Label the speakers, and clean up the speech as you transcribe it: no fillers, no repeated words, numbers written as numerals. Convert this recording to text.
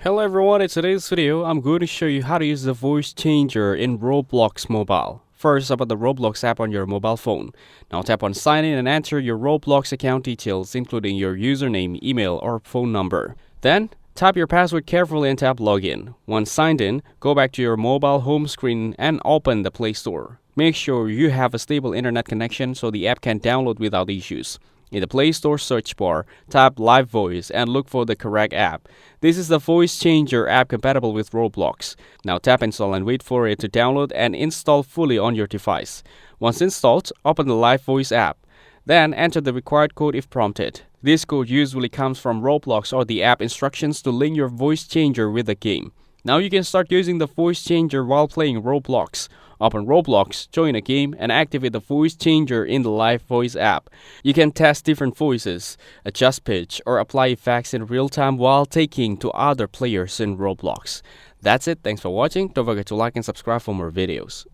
Speaker 1: Hello everyone, in today's video, I'm going to show you how to use the voice changer in Roblox Mobile. First, open the Roblox app on your mobile phone. Now tap on sign in and enter your Roblox account details including your username, email, or phone number. Then, type your password carefully and tap login. Once signed in, go back to your mobile home screen and open the Play Store. Make sure you have a stable internet connection so the app can download without issues. In the Play Store search bar, tap Live Voice and look for the correct app. This is the voice changer app compatible with Roblox. Now tap install and wait for it to download and install fully on your device. Once installed, open the Live Voice app. Then enter the required code if prompted. This code usually comes from Roblox or the app instructions to link your voice changer with the game. Now you can start using the voice changer while playing Roblox. Open Roblox, join a game, and activate the voice changer in the Live Voice app. You can test different voices, adjust pitch, or apply effects in real time while taking to other players in Roblox. That's it. Thanks for watching. Don't forget to like and subscribe for more videos.